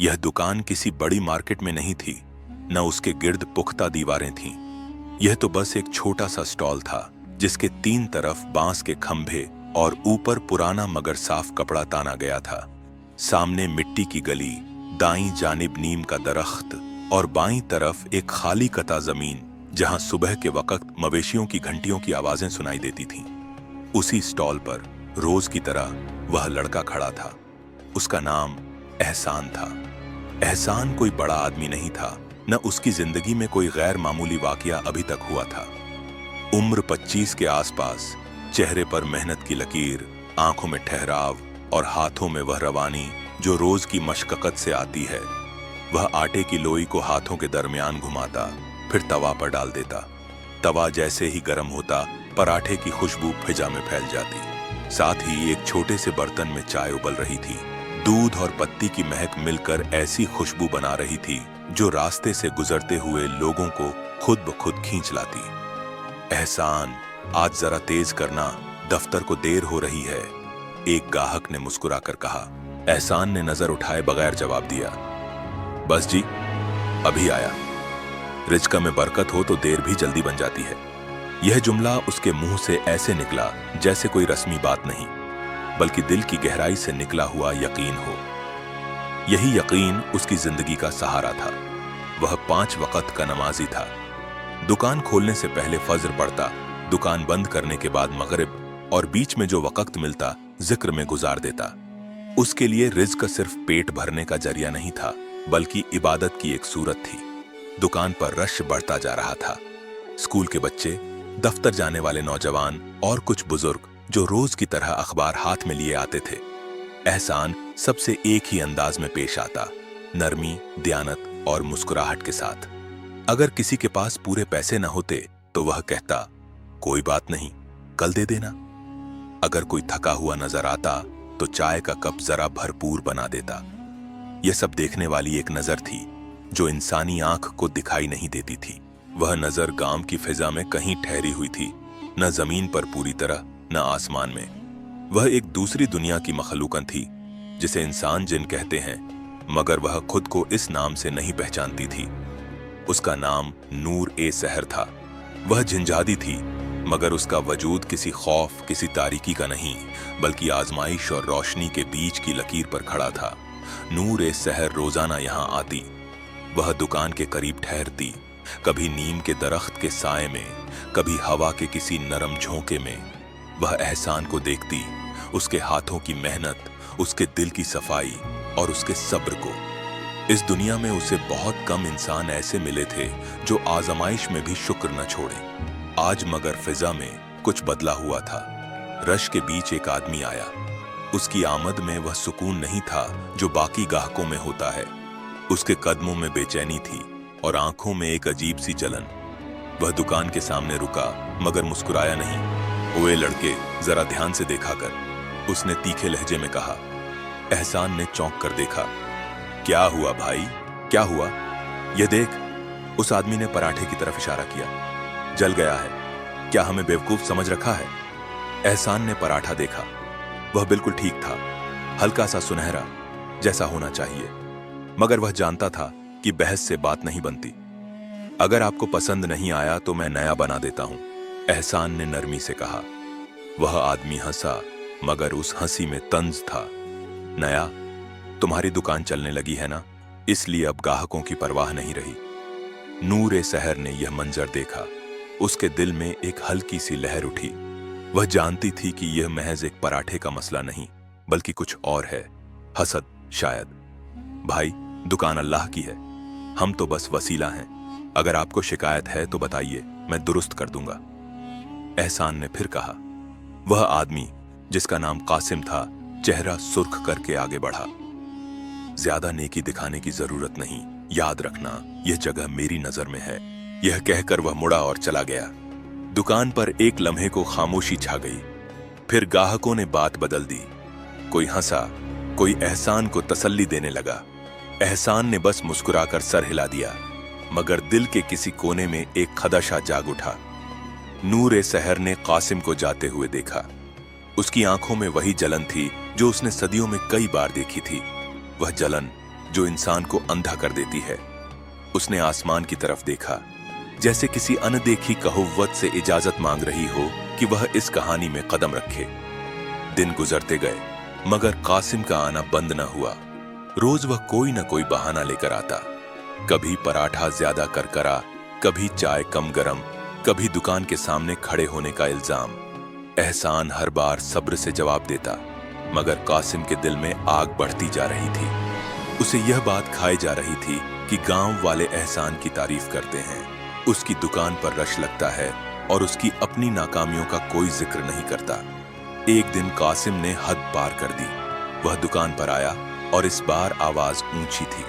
यह दुकान किसी बड़ी मार्केट में नहीं थी, न उसके गिर्द पुख्ता दीवारें थीं। यह तो बस एक छोटा सा स्टॉल था जिसके 3 तरफ बांस के खंभे और ऊपर पुराना मगर साफ कपड़ा ताना गया था। सामने मिट्टी की गली, दाईं जानिब नीम का दरख्त और बाईं तरफ एक खाली कता जमीन जहां सुबह के वक्त मवेशियों की घंटियों की आवाजें सुनाई देती थीं। उसी स्टॉल पर रोज की तरह वह लड़का खड़ा था। उसका नाम एहसान था। एहसान कोई बड़ा आदमी नहीं था, न उसकी जिंदगी में कोई गैर मामूली वाकया अभी तक हुआ था। उम्र 25 के आसपास, चेहरे पर मेहनत की लकीर, आंखों में ठहराव और हाथों में वह रवानी जो रोज की मशक्कत से आती है। वह आटे की लोई को हाथों के दरमियान घुमाता, फिर तवा पर डाल देता। तवा जैसे ही गर्म होता, पराठे की खुशबू फिजा में फैल जाती। साथ ही एक छोटे से बर्तन में चाय उबल रही थी। दूध और पत्ती की महक मिलकर ऐसी खुशबू बना रही थी जो रास्ते से गुजरते हुए लोगों को खुद ब खुद खींच लाती। एहसान, आज जरा तेज करना, दफ्तर को देर हो रही है, एक गाहक ने मुस्कुराकर कहा। एहसान ने नजर उठाए बगैर जवाब दिया। बस जी, अभी आया। रिज्क में बरकत हो तो देर भी जल्दी बन जाती है। यह जुमला उसके मुंह से ऐसे निकला जैसे कोई रस्मी बात नहीं, बल्कि दिल की गहराई से निकला हुआ यकीन हो। यही यकीन उसकी जिंदगी का सहारा था। वह 5 वक्त का नमाजी था। दुकान खोलने से पहले फज्र पढ़ता, दुकान बंद करने के बाद मगरिब, और बीच में जो वक्त मिलता जिक्र में गुजार देता। उसके लिए रिज्क सिर्फ पेट भरने का जरिया नहीं था, बल्कि इबादत की एक सूरत थी। दुकान पर रश बढ़ता जा रहा था। स्कूल के बच्चे, दफ्तर जाने वाले नौजवान और कुछ बुजुर्ग जो रोज की तरह अखबार हाथ में लिए आते थे। एहसान सबसे एक ही अंदाज में पेश आता, नरमी, दयानत और मुस्कुराहट के साथ। अगर किसी के पास पूरे पैसे न होते तो वह कहता, कोई बात नहीं, कल दे देना। अगर कोई थका हुआ नजर आता तो चाय का कप जरा भरपूर बना देता। यह सब देखने वाली एक नजर थी जो इंसानी आंख को दिखाई नहीं देती थी। वह नजर गांव की फिजा में कहीं ठहरी हुई थी, न जमीन पर पूरी तरह, न आसमान में। वह एक दूसरी दुनिया की मखलूकन थी जिसे इंसान जिन कहते हैं, मगर वह खुद को इस नाम से नहीं पहचानती थी। उसका नाम नूर ए सहर था। वह झंझादी थी, मगर उसका वजूद किसी खौफ, किसी तारीकी का नहीं, बल्कि आजमाइश और रोशनी के बीच की लकीर पर खड़ा था। नूर ए सहर रोजाना यहां आती। वह दुकान के करीब ठहरती, कभी नीम के दरख्त के साए में, कभी हवा के किसी नरम झोंके में। वह एहसान को देखती, उसके हाथों की मेहनत, उसके दिल की सफाई और उसके सब्र को। इस दुनिया में उसे बहुत कम इंसान ऐसे मिले थे जो आजमाइश में भी शुक्र न छोड़े। आज मगर फिजा में कुछ बदला हुआ था। रश के बीच एक आदमी आया। उसकी आमद में वह सुकून नहीं था जो बाकी गाहकों में होता है। उसके कदमों में बेचैनी थी और आंखों में एक अजीब सी जलन। वह दुकान के सामने रुका, मगर मुस्कुराया नहीं। ओए लड़के, जरा ध्यान से देखा कर, उसने तीखे लहजे में कहा। एहसान ने चौंक कर देखा। क्या हुआ भाई, क्या हुआ? यह देख, उस आदमी ने पराठे की तरफ इशारा किया। जल गया है, क्या हमें बेवकूफ समझ रखा है? एहसान ने पराठा देखा। वह बिल्कुल ठीक था, हल्का सा सुनहरा, जैसा होना चाहिए। मगर वह जानता था कि बहस से बात नहीं बनती। अगर आपको पसंद नहीं आया तो मैं नया बना देता हूं, एहसान ने नरमी से कहा। वह आदमी हंसा, मगर उस हंसी में तंज था। नया? तुम्हारी दुकान चलने लगी है ना, इसलिए अब ग्राहकों की परवाह नहीं रही। नूर ए सहर ने यह मंजर देखा। उसके दिल में एक हल्की सी लहर उठी। वह जानती थी कि यह महज एक पराठे का मसला नहीं, बल्कि कुछ और है, हसद शायद। भाई, दुकान अल्लाह की है, हम तो बस वसीला हैं। अगर आपको शिकायत है तो बताइए, मैं दुरुस्त कर दूंगा, एहसान ने फिर कहा। वह आदमी, जिसका नाम कासिम था, चेहरा सुर्ख करके आगे बढ़ा। ज्यादा नेकी दिखाने की जरूरत नहीं, याद रखना, यह जगह मेरी नजर में है, यह कहकर वह मुड़ा और चला गया। दुकान पर एक लम्हे को खामोशी छा गई। फिर गाहकों ने बात बदल दी। कोई हंसा, कोई एहसान को तसल्ली देने लगा। एहसान ने बस मुस्कुराकर सर हिला दिया, मगर दिल के किसी कोने में एक खदशा जाग उठा। नूर ए सहर ने कासिम को जाते हुए देखा। उसकी आंखों में वही जलन थी जो उसने सदियों में कई बार देखी थी। वह जलन जो इंसान को अंधा कर देती है। उसने आसमान की तरफ देखा, जैसे किसी अनदेखी कहुव्वत से इजाजत मांग रही हो कि वह इस कहानी में कदम रखे। दिन गुजरते गए, मगर कासिम का आना बंद न हुआ। रोज वह कोई न कोई बहाना लेकर आता। कभी पराठा ज्यादा करकरा, कभी चाय कम गरम, कभी दुकान के सामने खड़े होने का इल्जाम। एहसान हर बार सब्र से जवाब देता, मगर कासिम के दिल में आग बढ़ती जा रही थी। उसे यह बात खाई जा रही थी कि गांव वाले एहसान की तारीफ करते हैं, उसकी दुकान पर रश लगता है और उसकी अपनी नाकामियों का कोई जिक्र नहीं करता। एक दिन कासिम ने हद पार कर दी। वह दुकान पर आया और इस बार आवाज ऊंची थी,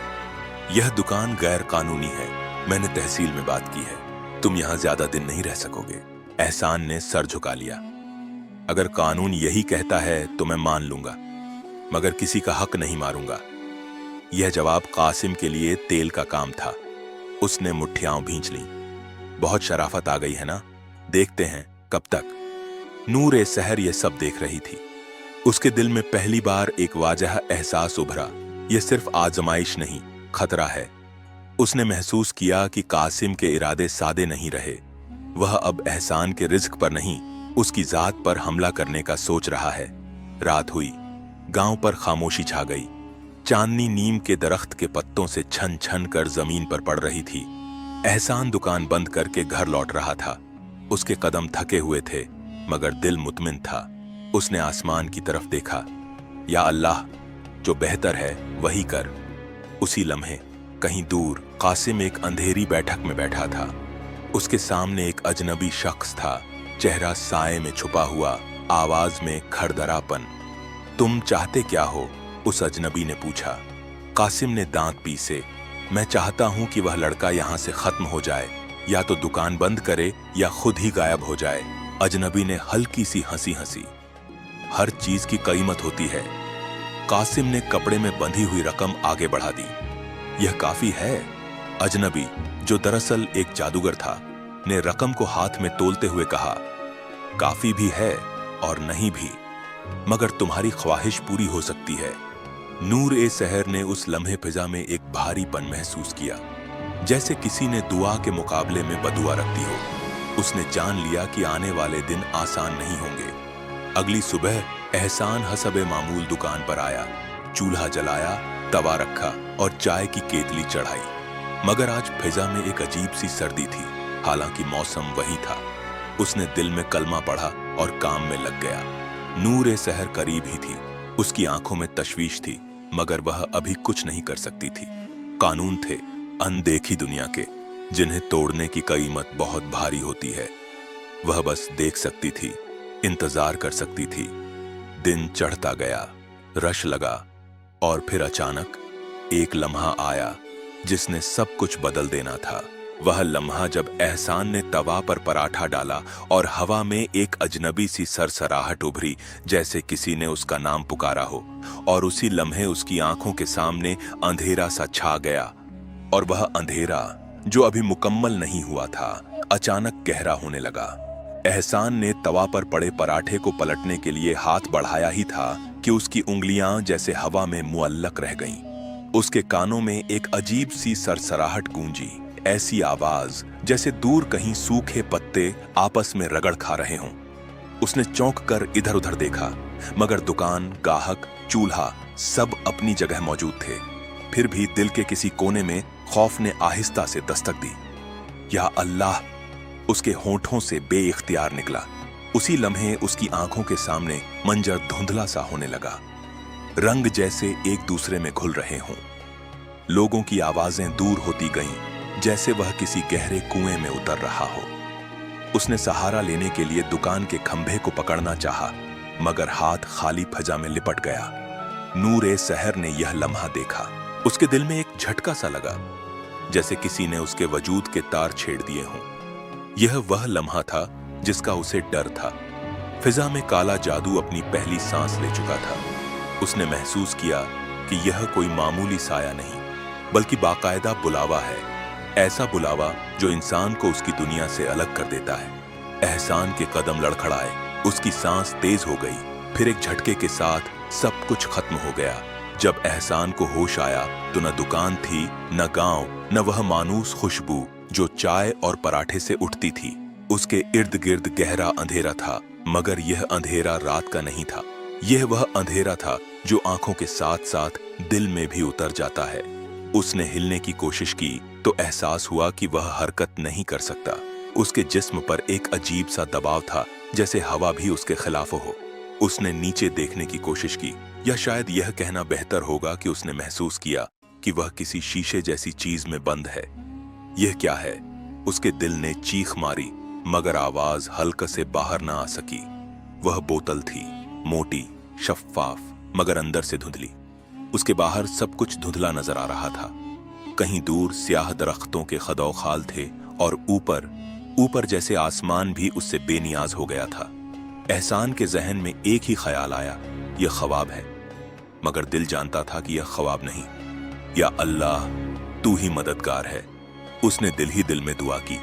यह दुकान गैर कानूनी है, मैंने तहसील में बात की है, तुम यहां ज्यादा दिन नहीं रह सकोगे। एहसान ने सर झुका लिया। अगर कानून यही कहता है तो मैं मान लूंगा, मगर किसी का हक नहीं मारूंगा। यह जवाब कासिम के लिए तेल का काम था। उसने मुट्ठियां भींच ली। बहुत शराफत आ गई है ना, देखते हैं कब तक। नूर सहर यह सब देख रही थी। उसके दिल में पहली बार एक वाजह एहसास उभरा, यह सिर्फ आजमाइश नहीं, खतरा है। उसने महसूस किया कि कासिम के इरादे सादे नहीं रहे। वह अब एहसान के रिज्क पर नहीं, उसकी जात पर हमला करने का सोच रहा है। रात हुई, गांव पर खामोशी छा गई। चांदनी नीम के दरख्त के पत्तों से छन छन कर जमीन पर पड़ रही थी। एहसान दुकान बंद करके घर लौट रहा था। उसके कदम थके हुए थे, मगर दिल मुतमिन था। उसने आसमान की तरफ देखा। या अल्लाह, जो बेहतर है वही कर। उसी लम्हे कहीं दूर कासिम एक अंधेरी बैठक में बैठा था। उसके सामने एक अजनबी शख्स था, चेहरा साए में छुपा हुआ, आवाज में खड़दरापन। तुम चाहते क्या हो? उस अजनबी ने पूछा। कासिम ने दांत पीसे। मैं चाहता हूं कि वह लड़का यहां से खत्म हो जाए, या तो दुकान बंद करे या खुद ही गायब हो जाए। अजनबी ने हल्की सी हंसी हंसी। हर चीज की कीमत होती है। कासिम ने कपड़े में बंधी हुई रकम आगे बढ़ा दी। यह काफी है? अजनबी, जो दरअसल एक जादूगर था, ने रकम को हाथ में तोलते हुए कहा। काफी भी है और नहीं भी, मगर तुम्हारी ख्वाहिश पूरी हो सकती है। नूर सहर ने उस लम्हे फिजा में एक भारीपन महसूस किया, जैसे किसी ने दुआ के मुकाबले में बदुआ रख दी हो। उसने जान लिया कि आने वाले दिन आसान नहीं होंगे। अगली सुबह एहसान हसबे मामूल दुकान पर आया। चूल्हा जलाया, तवा रखा और चाय की केतली चढ़ाई। मगर आज फिजा में एक अजीब सी सर्दी थी, हालांकि मौसम वही था। उसने दिल में कलमा पढ़ा और काम में लग गया। नूर सहर करीब ही थी। उसकी आंखों में तशवीश थी, मगर वह अभी कुछ नहीं कर सकती थी। कानून थे अनदेखी दुनिया के, जिन्हें तोड़ने की कीमत बहुत भारी होती है। वह बस देख सकती थी, इंतजार कर सकती थी। दिन चढ़ता गया, रश लगा, और फिर अचानक एक लम्हा आया जिसने सब कुछ बदल देना था। वह लम्हा जब एहसान ने तवा पर पराठा डाला और हवा में एक अजनबी सी सरसराहट उभरी, जैसे किसी ने उसका नाम पुकारा हो, और उसी लम्हे उसकी आंखों के सामने अंधेरा सा छा गया। और वह अंधेरा, जो अभी मुकम्मल नहीं हुआ था, अचानक गहरा होने लगा। एहसान ने तवा पर पड़े पराठे को पलटने के लिए हाथ बढ़ाया ही था कि उसकी उंगलियां जैसे हवा में मुअल्लक रह गईं। उसके कानों में एक अजीब सी सरसराहट गूंजी, ऐसी आवाज जैसे दूर कहीं सूखे पत्ते आपस में रगड़ खा रहे हों। उसने चौंक कर इधर उधर देखा, मगर दुकान, गाहक, चूल्हा सब अपनी जगह मौजूद थे। फिर भी दिल के किसी कोने में खौफ ने आहिस्ता से दस्तक दी। या अल्लाह, उसके होंठों से बेइख्तियार निकला। उसी लम्हे उसकी आंखों के सामने मंजर धुंधला सा होने लगा। रंग जैसे एक दूसरे में घुल रहे हों। लोगों की आवाजें दूर होती गईं, जैसे वह किसी गहरे कुएं में उतर रहा हो। उसने सहारा लेने के लिए दुकान के खंभे को पकड़ना चाहा, मगर हाथ खाली फजा में लिपट गया। नूर सहर ने यह लम्हा देखा। उसके दिल में एक झटका सा लगा, जैसे किसी ने उसके वजूद के तार छेड़ दिए हों। यह वह लम्हा था जिसका उसे डर था। फिजा में काला जादू अपनी पहली सांस ले चुका था। उसने महसूस किया कि यह कोई मामूली साया नहीं, बल्कि बाकायदा बुलावा है। ऐसा बुलावा जो इंसान को उसकी दुनिया से अलग कर देता है। एहसान के कदम लड़खड़ाए, उसकी सांस तेज हो गई। फिर एक झटके के साथ सब कुछ खत्म हो गया, जब एहसान को होश आया तो न दुकान थी, न गांव, न वह मानूस खुशबू जो चाय और पराठे से उठती थी। उसके इर्द गिर्द गहरा अंधेरा था, मगर यह अंधेरा रात का नहीं था। यह वह अंधेरा था जो आंखों के साथ साथ दिल में भी उतर जाता है। उसने हिलने की कोशिश की तो एहसास हुआ कि वह हरकत नहीं कर सकता। उसके जिस्म पर एक अजीब सा दबाव था, जैसे हवा भी उसके खिलाफ हो। उसने नीचे देखने की कोशिश की, या शायद यह कहना बेहतर होगा कि उसने महसूस किया कि वह किसी शीशे जैसी चीज में बंद है। यह क्या है? उसके दिल ने चीख मारी, मगर आवाज हल्क से बाहर ना आ सकी। वह बोतल थी, मोटी, शफ्फाफ, मगर अंदर से धुंधली। उसके बाहर सब कुछ धुंधला नजर आ रहा था। कहीं दूर स्याह दरख्तों के खदौखाल थे और ऊपर जैसे आसमान भी उससे बेनियाज हो गया था। एहसान के जहन में एक ही ख्याल आया, यह ख्वाब है। मगर दिल जानता था कि यह ख्वाब नहीं। या अल्लाह, तू ही मददगार है। उसने दिल ही दिल में दुआ की।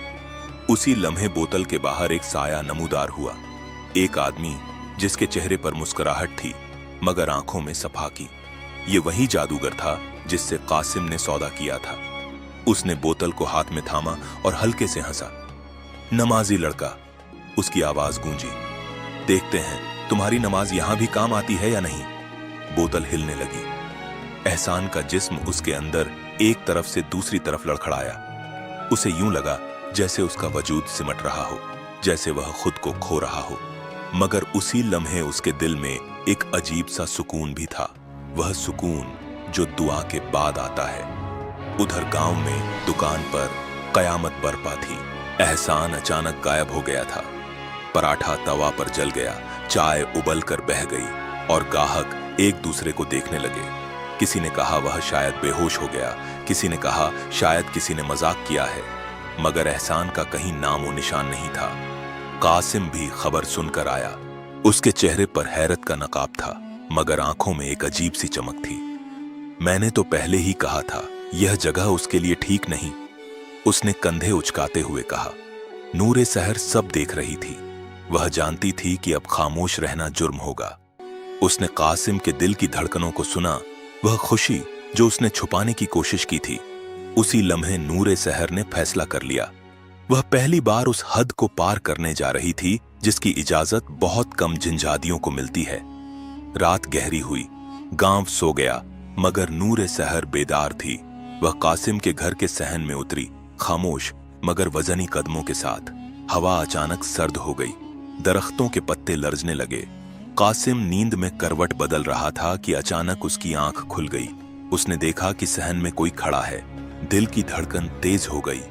उसी लम्हे बोतल के बाहर एक साया नमूदार हुआ। एक आदमी जिसके चेहरे पर मुस्कुराहट थी, मगर आंखों में सफाकी। ये वही जादूगर था जिससे कासिम ने सौदा किया था। उसने बोतल को हाथ में थामा और हल्के से हंसा। नमाजी लड़का, उसकी आवाज गूंजी। देखते हैं तुम्हारी नमाज यहां भी काम आती है या नहीं। बोतल हिलने लगी। एहसान का जिस्म उसके अंदर एक तरफ से दूसरी तरफ लड़खड़ाया। उसे यूं लगा जैसे उसका वजूद सिमट रहा हो, जैसे वह खुद को खो रहा हो। मगर उसी लम्हे उसके दिल में एक अजीब सा सुकून भी था। वह सुकून जो दुआ के बाद आता है। उधर गांव में दुकान पर कयामत बरपा थी। एहसान अचानक गायब हो गया था। पराठा तवा पर जल गया, चाय उबल कर बह गई और गाहक एक दूसरे को देखने लगे। किसी ने कहा वह शायद बेहोश हो गया, किसी ने कहा शायद किसी ने मजाक किया है, मगर एहसान का कहीं नामो निशान नहीं था। कासिम भी खबर सुनकर आया। उसके चेहरे पर हैरत का नकाब था, मगर आंखों में एक अजीब सी चमक थी। मैंने तो पहले ही कहा था, यह जगह उसके लिए ठीक नहीं, उसने कंधे उचकाते हुए कहा। नूरे सहर सब देख रही थी। वह जानती थी कि अब खामोश रहना जुर्म होगा। उसने कासिम के दिल की धड़कनों को सुना। वह खुशी जो उसने छुपाने की कोशिश की थी, उसी लम्हे नूरे सहर ने फैसला कर लिया। वह पहली बार उस हद को पार करने जा रही थी जिसकी इजाजत बहुत कम जिनजादियों को मिलती है। रात गहरी हुई, गांव सो गया, मगर नूरे सहर बेदार थी। वह कासिम के घर के सहन में उतरी, खामोश मगर वजनी कदमों के साथ। हवा अचानक सर्द हो गई, दरख्तों के पत्ते लरजने लगे। कासिम नींद में करवट बदल रहा था कि अचानक उसकी आंख खुल गई। उसने देखा कि सहन में कोई खड़ा है। दिल की धड़कन तेज हो गई।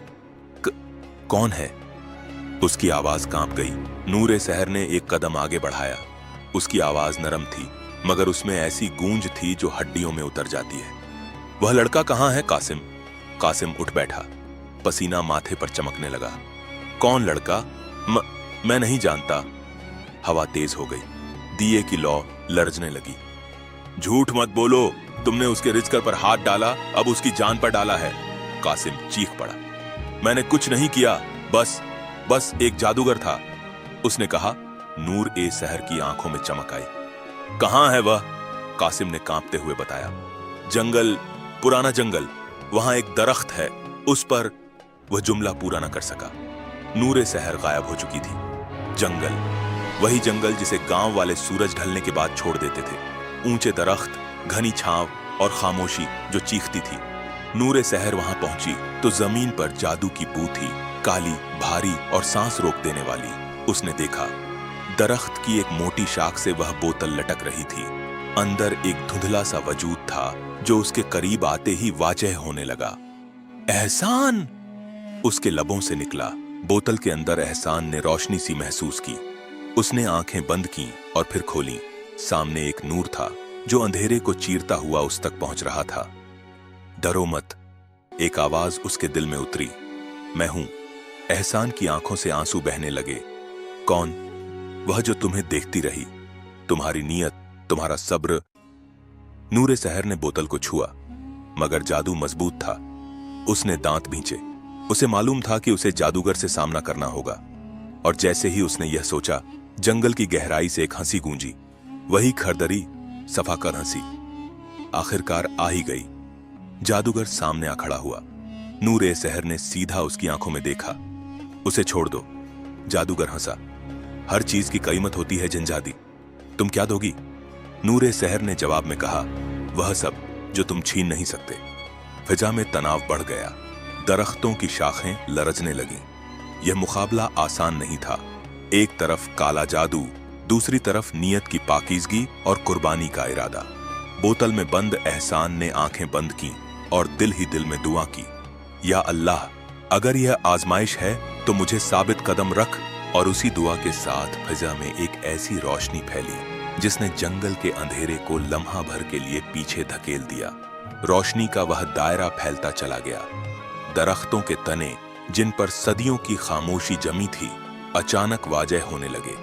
कौन है? उसकी आवाज कांप गई। नूरे सहर ने एक कदम आगे बढ़ाया। उसकी आवाज नरम थी, मगर उसमें ऐसी गूंज थी जो हड्डियों में उतर जाती है। वह लड़का कहां है कासिम? कासिम उठ बैठा, पसीना माथे पर चमकने लगा। कौन लड़का? मैं नहीं जानता। हवा तेज हो गई, दिए की लौ लरजने लगी। झूठ मत बोलो, तुमने उसके रिज्क पर हाथ डाला, अब उसकी जान पर डाला है। कासिम चीख पड़ा। मैंने कुछ नहीं किया, बस एक जादूगर था, उसने कहा। नूर ए सहर की आंखों में चमक आई। कहां है वह? कासिम ने कांपते हुए बताया। जंगल, पुराना जंगल, वहां एक दरख्त है, उस पर। वह जुमला पूरा न कर सका। नूरे सहर गायब हो चुकी थी। जंगल, वही जंगल जिसे गांव वाले सूरज ढलने के बाद छोड़ देते थे। ऊंचे दरख्त, घनी छांव और खामोशी जो चीखती थी। नूरे सहर वहां पहुंची तो जमीन पर जादू की बू थी, काली, भारी और सांस रोक देने वाली। उसने देखा, दरख्त की एक मोटी शाख से वह बोतल लटक रही थी। अंदर एक धुंधला सा वजूद था जो उसके करीब आते ही वाजह होने लगा। एहसान! उसके लबों से निकला। बोतल के अंदर एहसान ने रोशनी सी महसूस की। उसने आंखें बंद की और फिर खोली। सामने एक नूर था जो अंधेरे को चीरता हुआ उस तक पहुंच रहा था। डरो मत, एक आवाज उसके दिल में उतरी। मैं हूं। एहसान की आंखों से आंसू बहने लगे। कौन? वह जो तुम्हें देखती रही, तुम्हारी नीयत, तुम्हारा सब्र। नूरे सहर ने बोतल को छुआ, मगर जादू मजबूत था। उसने दांत भींचे। उसे मालूम था कि उसे जादूगर से सामना करना होगा। और जैसे ही उसने यह सोचा, जंगल की गहराई से एक हंसी गूंजी। वही खरदरी, सफाकर हंसी। आखिरकार आ ही गई। जादूगर सामने आ खड़ा हुआ। नूर सहर ने सीधा उसकी आंखों में देखा। उसे छोड़ दो। जादूगर हंसा। हर चीज की कीमत होती है जिनजादी, तुम क्या दोगी? नूर सहर ने जवाब में कहा, वह सब जो तुम छीन नहीं सकते। फिजा में तनाव बढ़ गया। दरख्तों की शाखें लरजने लगीं। यह मुकाबला आसान नहीं था। एक तरफ काला जादू, दूसरी तरफ नीयत की पाकीज़गी और कुर्बानी का इरादा। बोतल में बंद एहसान ने आंखें बंद की और दिल ही दिल में दुआ की, या अल्लाह, अगर यह आजमाइश है तो मुझे साबित कदम रख। और उसी दुआ के साथ फिजा में एक ऐसी रोशनी फैली जिसने जंगल के अंधेरे को लम्हा भर के लिए पीछे धकेल दिया। रोशनी का वह दायरा फैलता चला गया। दरख्तों के तने, जिन पर सदियों की खामोशी जमी थी, अचानक वाजह होने लगे।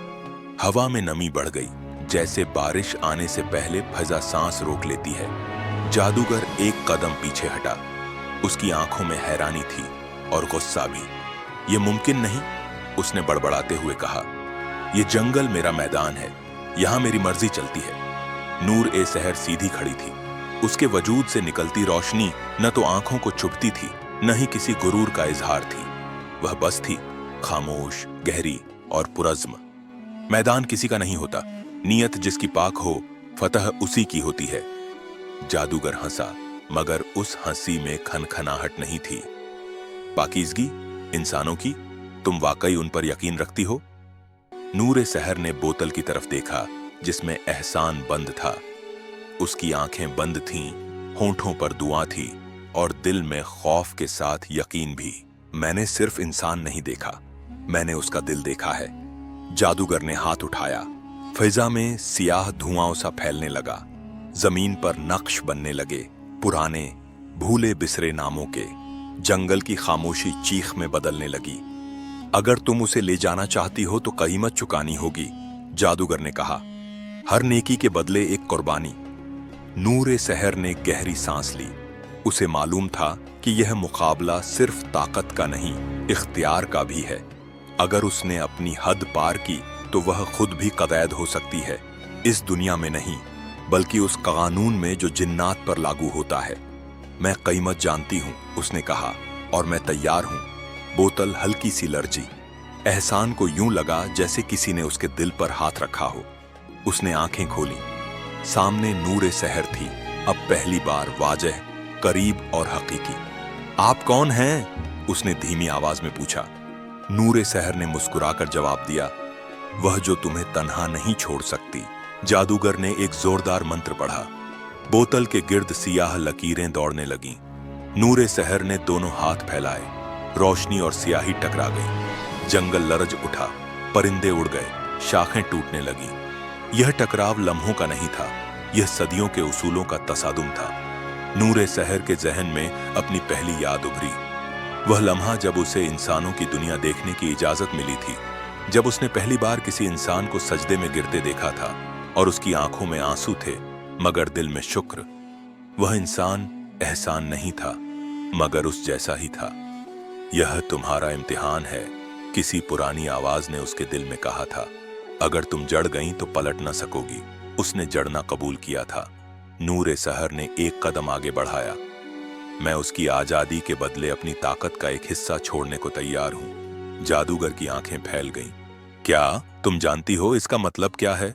हवा में नमी बढ़ गई, जैसे बारिश आने से पहले फिजा सांस रोक लेती है। जादूगर एक कदम पीछे हटा। उसकी आंखों में हैरानी थी और गुस्सा भी। यह मुमकिन नहीं, उसने बड़बड़ाते हुए कहा। यह जंगल मेरा मैदान है, यहां मेरी मर्जी चलती है। नूर सहर सीधी खड़ी थी। उसके वजूद से निकलती रोशनी न तो आंखों को चुभती थी, न ही किसी गुरूर का इजहार थी। वह बस थी, खामोश, गहरी और पुरज़्म। मैदान किसी का नहीं होता, नीयत जिसकी पाक हो, फतह उसी की होती है। जादूगर हंसा, मगर उस हंसी में खनखनाहट नहीं थी। पाकीज़गी इंसानों की, तुम वाकई उन पर यकीन रखती हो? नूर सहर ने बोतल की तरफ देखा जिसमें एहसान बंद था। उसकी आंखें बंद थीं, होंठों पर दुआ थी और दिल में खौफ के साथ यकीन भी। मैंने सिर्फ इंसान नहीं देखा, मैंने उसका दिल देखा है। जादूगर ने हाथ उठाया। फिजा में सियाह धुआं सा फैलने लगा। जमीन पर नक्श बनने लगे, पुराने भूले बिसरे नामों के। जंगल की खामोशी चीख में बदलने लगी। अगर तुम उसे ले जाना चाहती हो तो कीमत चुकानी होगी, जादूगर ने कहा। हर नेकी के बदले एक कुर्बानी। नूर सहर ने गहरी सांस ली। उसे मालूम था कि यह मुकाबला सिर्फ ताकत का नहीं, इख्तियार का भी है। अगर उसने अपनी हद पार की तो वह खुद भी कदैद हो सकती है। इस दुनिया में नहीं, बल्कि उस कानून में जो जिन्नात पर लागू होता है। मैं कीमत जानती हूं, उसने कहा, और मैं तैयार हूं। बोतल हल्की सी लर्जी। एहसान को यूं लगा जैसे किसी ने उसके दिल पर हाथ रखा हो। उसने आंखें खोली। सामने नूर सहर थी, अब पहली बार वाजह, करीब और हकीकी। आप कौन हैं? उसने धीमी आवाज में पूछा। नूर सहर ने मुस्कुराकर जवाब दिया, वह जो तुम्हें तन्हा नहीं छोड़ सकती। जादूगर ने एक जोरदार मंत्र पढ़ा। बोतल के गिर्द सियाह लकीरें दौड़ने लगीं। नूर सहर ने दोनों हाथ फैलाए। रोशनी और सियाही टकरा गई। जंगल लरज उठा, परिंदे उड़ गए, शाखें टूटने लगीं। यह टकराव लम्हों का नहीं था, यह सदियों के उसूलों का तसादुम था। नूर सहर के जहन में अपनी पहली याद उभरी। वह लम्हा जब उसे इंसानों की दुनिया देखने की इजाजत मिली थी, जब उसने पहली बार किसी इंसान को सजदे में गिरते देखा था और उसकी आंखों में आंसू थे मगर दिल में शुक्र। वह इंसान एहसान नहीं था, मगर उस जैसा ही था। यह तुम्हारा इम्तिहान है, किसी पुरानी आवाज ने उसके दिल में कहा था। अगर तुम जड़ गई तो पलट न सकोगी। उसने जड़ना कबूल किया था। नूर सहर ने एक कदम आगे बढ़ाया। मैं उसकी आजादी के बदले अपनी ताकत का एक हिस्सा छोड़ने को तैयार हूं। जादूगर की आंखें फैल गईं। क्या तुम जानती हो इसका मतलब क्या है?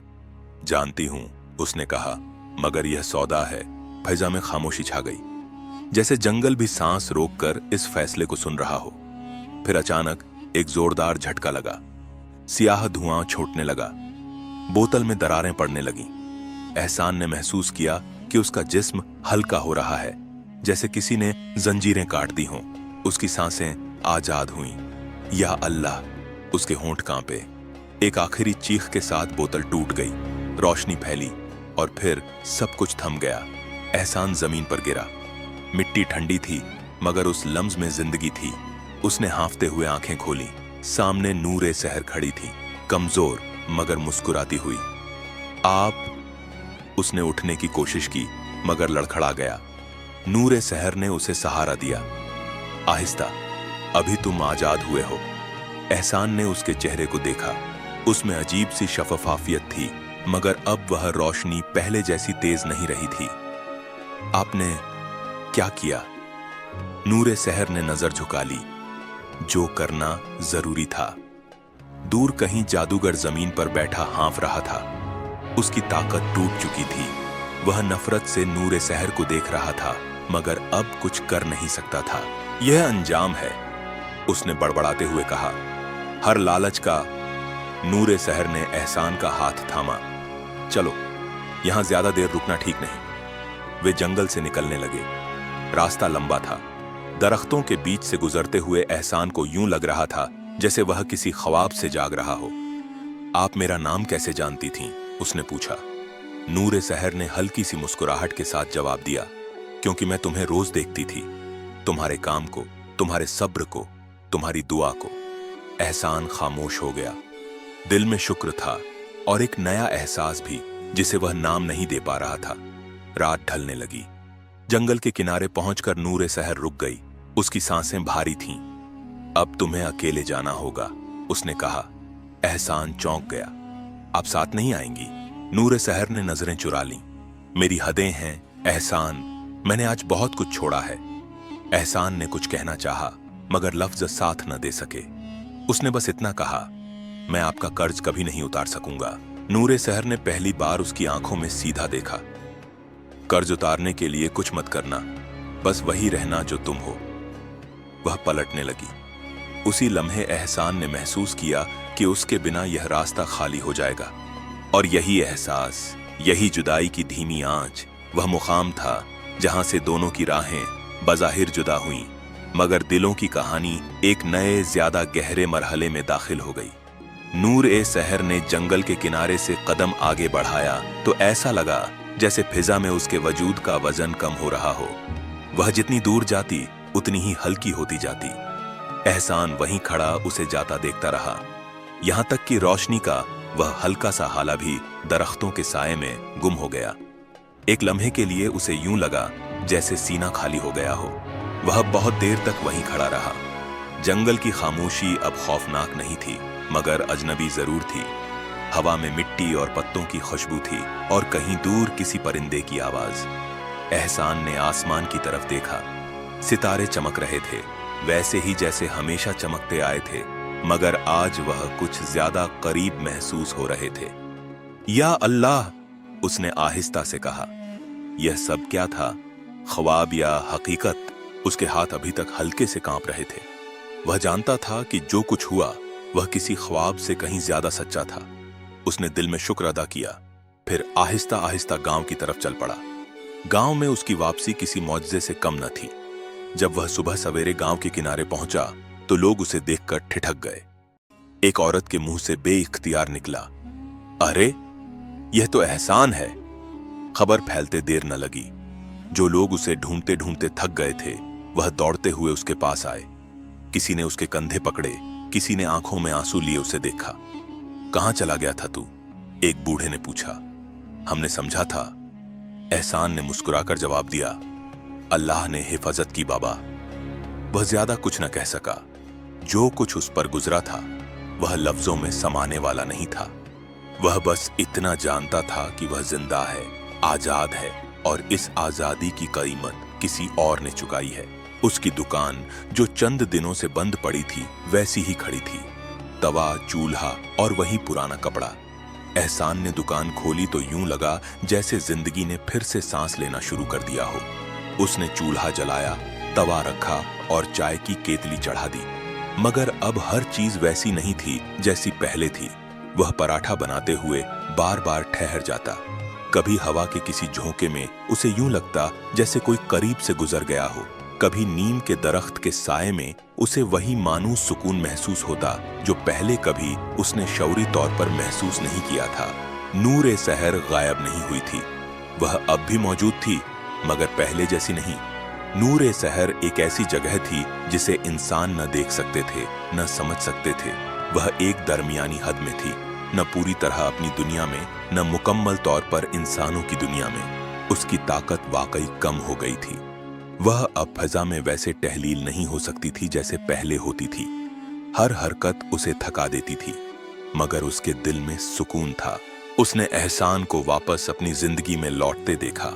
जानती हूं, उसने कहा, मगर यह सौदा है। फिजा में खामोशी छा गई, जैसे जंगल भी सांस रोककर इस फैसले को सुन रहा हो। फिर अचानक एक जोरदार झटका लगा। सियाह धुआं छोटने लगा। बोतल में दरारें पड़ने लगीं। एहसान ने महसूस किया कि उसका जिस्म हल्का हो रहा है, जैसे किसी ने जंजीरें काट दी हों। उसकी सांसें आजाद हुईं। या अल्लाह, उसके होंठ कांपे। एक आखिरी चीख के साथ बोतल टूट गई। रोशनी फैली और फिर सब कुछ थम गया। एहसान जमीन पर गिरा। मिट्टी ठंडी थी, मगर उस लम्ज में जिंदगी थी। उसने हांफते हुए आंखें खोली। सामने नूर सहर खड़ी थी, कमजोर मगर मुस्कुराती हुई। आप? उसने उठने की कोशिश की, मगर लड़खड़ा गया। नूर सहर ने उसे सहारा दिया। आहिस्ता, अभी तुम आजाद हुए हो। एहसान ने उसके चेहरे को देखा। उसमें अजीब सी शफाफियत थी, मगर अब वह रोशनी पहले जैसी तेज नहीं रही थी। आपने क्या किया? नूरे सहर ने नजर झुका ली। जो करना जरूरी था। दूर कहीं जादूगर जमीन पर बैठा हाँफ रहा था। उसकी ताकत टूट चुकी थी। वह नफरत से नूरे सहर को देख रहा था, मगर अब कुछ कर नहीं सकता था। यह अंजाम है, उसने बड़बड़ाते हुए कहा। हर लालच का। नूरे सहर ने एहसान का हाथ थामा। चलो, यहां ज्यादा देर रुकना ठीक नहीं। वे जंगल से निकलने लगे। रास्ता लंबा था। दरख्तों के बीच से गुजरते हुए एहसान को यूं लग रहा था जैसे वह किसी ख्वाब से जाग रहा हो। आप मेरा नाम कैसे जानती थीं? उसने पूछा। नूरे सहर ने हल्की सी मुस्कुराहट के साथ जवाब दिया, क्योंकि मैं तुम्हें रोज देखती थी, तुम्हारे काम को, तुम्हारे सब्र को, तुम्हारी दुआ को। एहसान खामोश हो गया। दिल में शुक्र था और एक नया एहसास भी, जिसे वह नाम नहीं दे पा रहा था। रात ढलने लगी। जंगल के किनारे पहुंचकर नूरे सहर रुक गई। उसकी सांसें भारी थीं। अब तुम्हें अकेले जाना होगा, उसने कहा। एहसान चौंक गया। आप साथ नहीं आएंगी? नूरे सहर ने नजरें चुरा लीं। मेरी हदें हैं एहसान, मैंने आज बहुत कुछ छोड़ा है। एहसान ने कुछ कहना चाहा, मगर लफ्ज साथ न दे सके। उसने बस इतना कहा, मैं आपका कर्ज कभी नहीं उतार सकूंगा। नूरे सहर ने पहली बार उसकी आंखों में सीधा देखा। कर्ज उतारने के लिए कुछ मत करना, बस वही रहना जो तुम हो। वह पलटने लगी। उसी लम्हे एहसान ने महसूस किया कि उसके बिना यह रास्ता खाली हो जाएगा। और यही एहसास, यही जुदाई की धीमी आंच, वह मुकाम था जहां से दोनों की राहें बज़ाहिर जुदा हुईं, मगर दिलों की कहानी एक नए ज्यादा गहरे मरहले में दाखिल हो गई। नूर ए सहर ने जंगल के किनारे से कदम आगे बढ़ाया तो ऐसा लगा जैसे फिजा में उसके वजूद का वजन कम हो रहा हो। वह जितनी दूर जाती उतनी ही हल्की होती जाती। एहसान वहीं खड़ा उसे जाता देखता रहा, यहां तक कि रोशनी का वह हल्का सा हाला भी दरख्तों के साए में गुम हो गया। एक लम्हे के लिए उसे यूं लगा जैसे सीना खाली हो गया हो। वह बहुत देर तक वहीं खड़ा रहा। जंगल की खामोशी अब खौफनाक नहीं थी, मगर अजनबी जरूर थी। हवा में मिट्टी और पत्तों की खुशबू थी और कहीं दूर किसी परिंदे की आवाज। एहसान ने आसमान की तरफ देखा। सितारे चमक रहे थे, वैसे ही जैसे हमेशा चमकते आए थे, मगर आज वह कुछ ज्यादा करीब महसूस हो रहे थे। या अल्लाह, उसने आहिस्ता से कहा। यह सब क्या था, ख्वाब या हकीकत? उसके हाथ अभी तक हल्के से कांप रहे थे। वह जानता था कि जो कुछ हुआ वह किसी ख्वाब से कहीं ज्यादा सच्चा था। उसने दिल में शुक्र अदा किया, फिर आहिस्ता आहिस्ता गांव की तरफ चल पड़ा। गांव में उसकी वापसी किसी मौजज़े से कम न थी। जब वह सुबह सवेरे गांव के किनारे पहुंचा तो लोग उसे देखकर ठिठक गए। एक औरत के मुंह से बेइख्तियार निकला, अरे यह तो एहसान है। खबर फैलते देर न लगी। जो लोग उसे ढूंढते ढूंढते थक गए थे, वह दौड़ते हुए उसके पास आए। किसी ने उसके कंधे पकड़े, किसी ने आंखों में आंसू लिए उसे देखा। कहां चला गया था तू? एक बूढ़े ने पूछा। हमने समझा था, एहसान ने मुस्कुराकर जवाब दिया। अल्लाह ने हिफाजत की बाबा। वह ज्यादा कुछ न कह सका। जो कुछ उस पर गुजरा था वह लफ्जों में समाने वाला नहीं था। वह बस इतना जानता था कि वह जिंदा है, आजाद है, और इस आजादी की कीमत किसी और ने चुकाई है। उसकी दुकान जो चंद दिनों से बंद पड़ी थी वैसी ही खड़ी थी। तवा, चूल्हा और वही पुराना कपड़ा। एहसान ने दुकान खोली तो यूं लगा जैसे जिंदगी ने फिर से सांस लेना शुरू कर दिया हो। उसने चूल्हा जलाया, तवा रखा और चाय की केतली चढ़ा दी, मगर अब हर चीज वैसी नहीं थी जैसी पहले थी। वह पराठा बनाते हुए बार बार ठहर जाता। कभी हवा के किसी झोंके में उसे यूं लगता जैसे कोई करीब से गुजर गया हो। कभी नीम के दरख्त के साए में उसे वही मानूस सुकून महसूस होता जो पहले कभी उसने शौरी तौर पर महसूस नहीं किया था। नूर ए सहर गायब नहीं हुई थी। वह अब भी मौजूद थी, मगर पहले जैसी नहीं। नूर ए सहर एक ऐसी जगह थी जिसे इंसान न देख सकते थे, न समझ सकते थे। वह एक दरमियानी हद में थी, न पूरी तरह अपनी दुनिया में, न मुकम्मल तौर पर इंसानों की दुनिया में। उसकी ताकत वाकई कम हो गई थी। वह अब फजा में वैसे टहलील नहीं हो सकती थी जैसे पहले होती थी। हर हरकत उसे थका देती थी, मगर उसके दिल में सुकून था। उसने एहसान को वापस अपनी जिंदगी में लौटते देखा।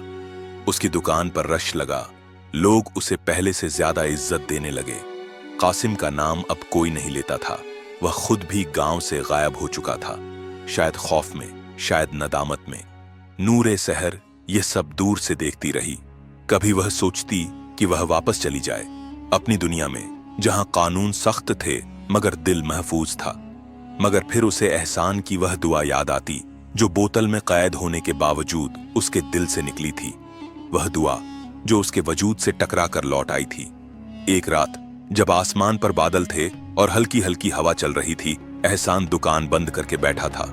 उसकी दुकान पर रश लगा, लोग उसे पहले से ज्यादा इज्जत देने लगे। कासिम का नाम अब कोई नहीं लेता था। वह खुद भी गांव से गायब हो चुका था, शायद खौफ में, शायद नदामत में। नूरे सहर ये सब दूर से देखती रही। कभी वह सोचती कि वह वापस चली जाए अपनी दुनिया में, जहां कानून सख्त थे मगर दिल महफूज था। मगर फिर उसे एहसान की वह दुआ याद आती जो बोतल में कैद होने के बावजूद उसके दिल से निकली थी। वह दुआ जो उसके वजूद से टकरा कर लौट आई थी। एक रात जब आसमान पर बादल थे और हल्की हल्की हवा चल रही थी, एहसान दुकान बंद करके बैठा था।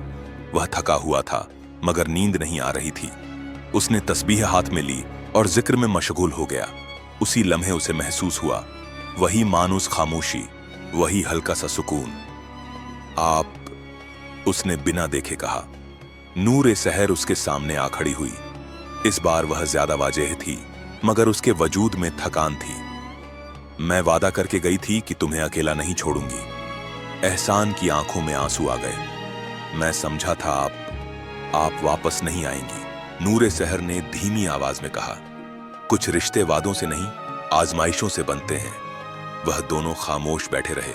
वह थका हुआ था मगर नींद नहीं आ रही थी। उसने तस्बीह हाथ में ली और जिक्र में मशगूल हो गया। उसी लम्हे उसे महसूस हुआ वही मानूस खामोशी, वही हल्का सा सुकून। आप, उसने बिना देखे कहा। नूरे सहर उसके सामने आ खड़ी हुई। इस बार वह ज्यादा वाजेह थी मगर उसके वजूद में थकान थी। मैं वादा करके गई थी कि तुम्हें अकेला नहीं छोड़ूंगी। एहसान की आंखों में आंसू आ गए। मैं समझा था आप वापस नहीं आएंगी, नूरे सहर ने धीमी आवाज में कहा। कुछ रिश्ते वादों से नहीं, आजमाइशों से बनते हैं। वह दोनों खामोश बैठे रहे।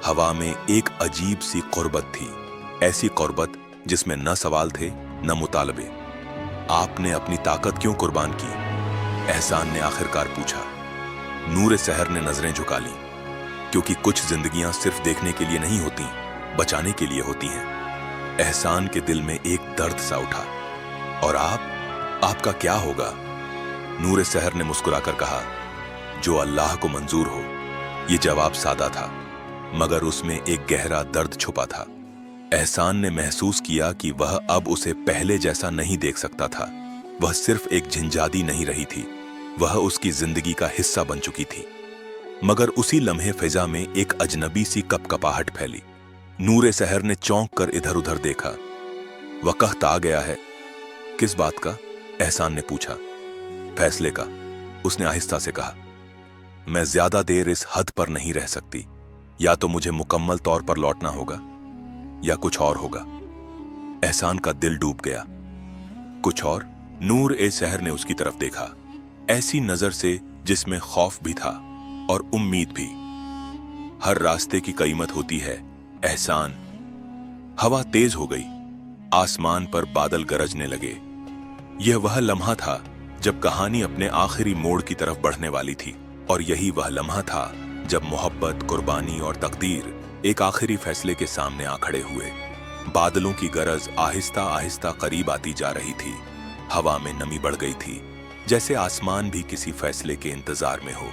हवा में एक अजीब सी कुर्बत थी, ऐसी कुर्बत जिसमें न सवाल थे न मुतालबे। आपने अपनी ताकत क्यों कुर्बान की? एहसान ने आखिरकार पूछा। नूरे सहर ने नजरें झुका ली। क्योंकि कुछ जिंदगियां सिर्फ देखने के लिए नहीं होती, बचाने के लिए होती हैं। एहसान के दिल में एक दर्द सा उठा। और आपका क्या होगा? नूरे सहर ने मुस्कुराकर कहा, जो अल्लाह को मंजूर हो। ये जवाब सादा था मगर उसमें एक गहरा दर्द छुपा था। एहसान ने महसूस किया कि वह अब उसे पहले जैसा नहीं देख सकता था। वह सिर्फ एक झंझादी नहीं रही थी, वह उसकी जिंदगी का हिस्सा बन चुकी थी। मगर उसी लम्हे फिजा में एक अजनबी सी कपकपाहट फैली। नूरे सहर ने चौंक कर इधर उधर देखा। वक्त आ गया है। किस बात का? एहसान ने पूछा। फैसले का, उसने आहिस्ता से कहा। मैं ज्यादा देर इस हद पर नहीं रह सकती। या तो मुझे मुकम्मल तौर पर लौटना होगा या कुछ और होगा। एहसान का दिल डूब गया। कुछ और? नूर ए सहर ने उसकी तरफ देखा, ऐसी नजर से जिसमें खौफ भी था और उम्मीद भी। हर रास्ते की कीमत होती है एहसान। हवा तेज हो गई, आसमान पर बादल गरजने लगे। यह वह लम्हा था जब कहानी अपने आखिरी मोड़ की तरफ बढ़ने वाली थी। और यही वह लम्हा था जब मोहब्बत, कुर्बानी और तकदीर एक आखिरी फैसले के सामने आ खड़े हुए। बादलों की गरज आहिस्ता आहिस्ता करीब आती जा रही थी। हवा में नमी बढ़ गई थी, जैसे आसमान भी किसी फैसले के इंतजार में हो।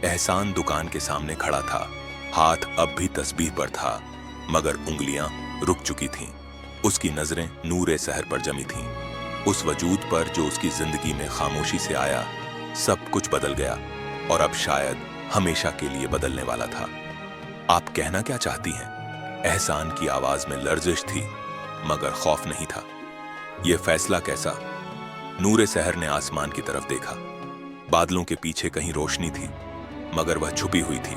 एहसान दुकान के सामने खड़ा था। हाथ अब भी तस्बीह पर था मगर उंगलियां रुक चुकी थीं। उसकी नजरें नूरे सहर पर जमी थीं, उस वजूद पर जो उसकी जिंदगी में खामोशी से आया। सब कुछ बदल गया और अब शायद हमेशा के लिए बदलने वाला था। आप कहना क्या चाहती हैं? एहसान की आवाज में लर्जिश थी मगर खौफ नहीं था। यह फैसला कैसा? नूरे सहर ने आसमान की तरफ देखा। बादलों के पीछे कहीं रोशनी थी मगर वह छुपी हुई थी।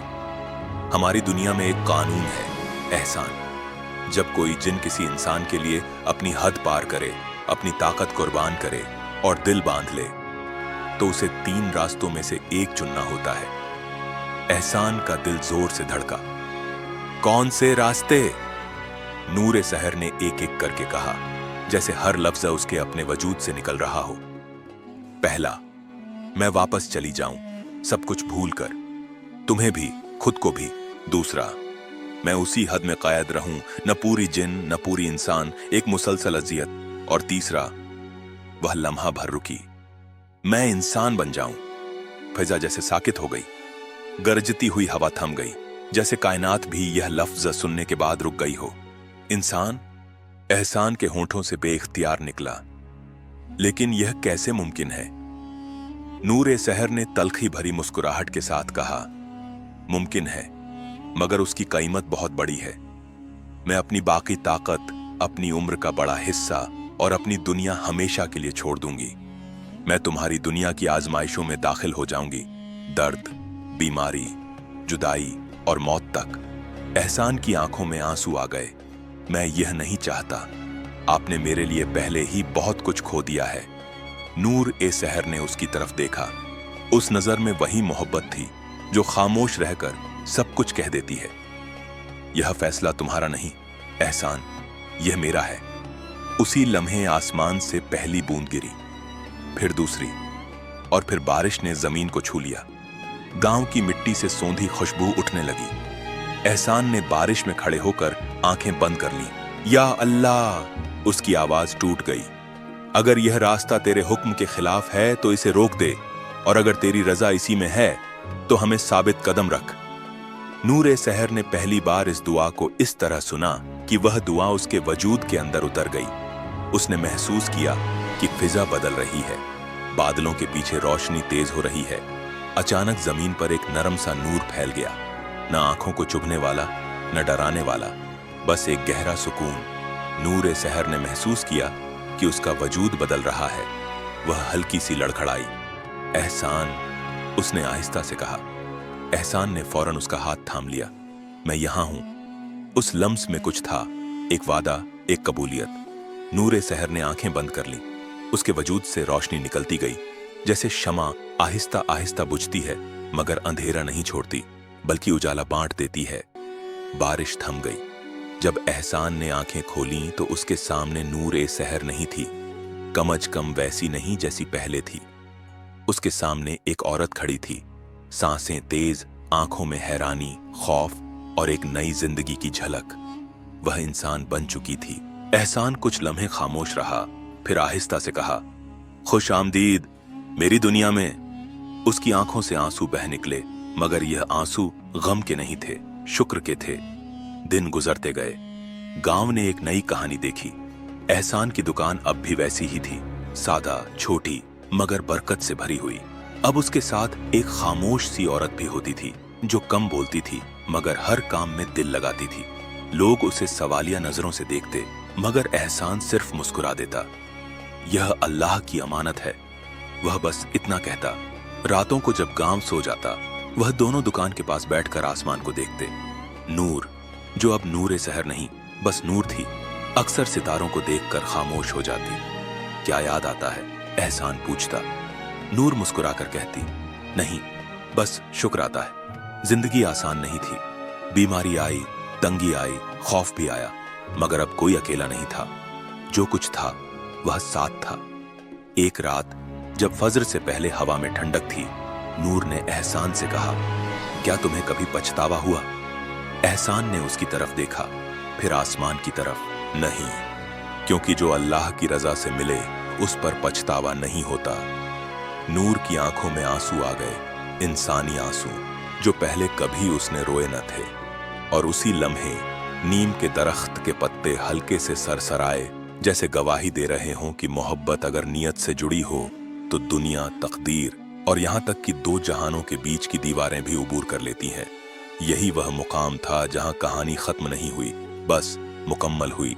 हमारी दुनिया में एक कानून है एहसान। जब कोई जिन किसी इंसान के लिए अपनी हद पार करे, अपनी ताकत कुर्बान करे और दिल बांध ले, तो उसे 3 रास्तों में से एक चुनना होता है। एहसान का दिल जोर से धड़का। कौन से रास्ते? नूरे सहर ने एक एक करके कहा, जैसे हर लफ्ज उसके अपने वजूद से निकल रहा हो। पहला, मैं वापस चली जाऊं, सब कुछ भूल कर, तुम्हें भी, खुद को भी। दूसरा, मैं उसी हद में कैद रहूं, न पूरी जिन न पूरी इंसान, एक मुसलसल अजियत। और तीसरा, वह लम्हा भर रुकी, मैं इंसान बन जाऊं। फिजा जैसे साकित हो गई, गरजती हुई हवा थम गई, जैसे कायनात भी यह लफ्ज सुनने के बाद रुक गई हो। इंसान? एहसान के होंठों से बेइख्तियार निकला। लेकिन यह कैसे मुमकिन है? नूरे सहर ने तल्खी भरी मुस्कुराहट के साथ कहा, मुमकिन है मगर उसकी कीमत बहुत बड़ी है। मैं अपनी बाकी ताकत, अपनी उम्र का बड़ा हिस्सा और अपनी दुनिया हमेशा के लिए छोड़ दूंगी। मैं तुम्हारी दुनिया की आजमाइशों में दाखिल हो जाऊंगी, दर्द, बीमारी, जुदाई और मौत तक। एहसान की आंखों में आंसू आ गए। मैं यह नहीं चाहता। आपने मेरे लिए पहले ही बहुत कुछ खो दिया है। नूर ए सहर ने उसकी तरफ देखा। उस नजर में वही मोहब्बत थी जो खामोश रहकर सब कुछ कह देती है। यह फैसला तुम्हारा नहीं एहसान, यह मेरा है। उसी लम्हे आसमान से पहली बूंद गिरी, फिर दूसरी, और फिर बारिश ने जमीन को छू लिया। गांव की मिट्टी से सौंधी खुशबू उठने लगी। एहसान ने बारिश में खड़े होकर आंखें बंद कर ली। या अल्लाह, उसकी आवाज टूट गई। अगर यह रास्ता तेरे हुक्म के खिलाफ है तो इसे रोक दे, और अगर तेरी रजा इसी में है तो हमें साबित कदम रख। नूर सहर ने पहली बार इस दुआ को इस तरह सुना कि वह दुआ उसके वजूद के अंदर उतर गई। उसने महसूस किया कि फिजा बदल रही है, बादलों के पीछे रोशनी तेज हो रही है। अचानक जमीन पर एक नरम सा नूर फैल गया, न आंखों को चुभने वाला, न डराने वाला, बस एक गहरा सुकून। नूर सहर ने महसूस किया कि उसका वजूद बदल रहा है। वह हल्की सी लड़खड़ाई। एहसान, उसने आहिस्ता से कहा। एहसान ने फौरन उसका हाथ थाम लिया। मैं यहां हूं। उस लम्स में कुछ था, एक वादा, एक कबूलियत। नूर सहर ने आंखें बंद कर ली। उसके वजूद से रोशनी निकलती गई, जैसे शमा आहिस्ता आहिस्ता बुझती है मगर अंधेरा नहीं छोड़ती, बल्कि उजाला बांट देती है। बारिश थम गई। जब एहसान ने आंखें खोलीं तो उसके सामने नूर ए सहर नहीं थी, कम अज कम वैसी नहीं जैसी पहले थी। उसके सामने एक औरत खड़ी थी, सांसें तेज, आंखों में हैरानी, खौफ और एक नई जिंदगी की झलक। वह इंसान बन चुकी थी। एहसान कुछ लम्हे खामोश रहा, फिर आहिस्ता से कहा, खुश आमदीद मेरी दुनिया में। उसकी आंखों से आंसू बह निकले, मगर यह आंसू गम के नहीं थे, शुक्र के थे। दिन गुजरते गए। गांव ने एक नई कहानी देखी। एहसान की दुकान अब भी वैसी ही थी, सादा, छोटी, मगर बरकत से भरी हुई। अब उसके साथ एक खामोश सी औरत भी होती थी, जो कम बोलती थी मगर हर काम में दिल लगाती थी। लोग उसे सवालिया नजरों से देखते, मगर एहसान सिर्फ मुस्कुरा देता। यह अल्लाह की अमानत है, वह बस इतना कहता। रातों को जब गांव सो जाता, वह दोनों दुकान के पास बैठकर आसमान को देखते। नूर, जो अब नूर सहर नहीं बस नूर थी, अक्सर सितारों को देखकर खामोश हो जाती। क्या याद आता है? एहसान पूछता। नूर मुस्कुराकर कहती, नहीं, बस शुक्र आता है। जिंदगी आसान नहीं थी। बीमारी आई, तंगी आई, खौफ भी आया, मगर अब कोई अकेला नहीं था। जो कुछ था वह साथ था। एक रात जब फजर से पहले हवा में ठंडक थी, नूर ने एहसान से कहा, क्या तुम्हें कभी पछतावा हुआ? एहसान ने उसकी तरफ देखा, फिर आसमान की तरफ। नहीं, क्योंकि जो अल्लाह की रजा से मिले उस पर पछतावा नहीं होता। नूर की आंखों में आंसू आ गए, इंसानी आंसू, जो पहले कभी उसने रोए न थे। और उसी लम्हे नीम के दरख्त के पत्ते हल्के से सरसराए, जैसे गवाही दे रहे हों कि मोहब्बत अगर नियत से जुड़ी हो तो दुनिया, तकदीर और यहां तक कि दो जहानों के बीच की दीवारें भी उबूर कर लेती हैं। यही वह मुकाम था जहां कहानी खत्म नहीं हुई, बस मुकम्मल हुई।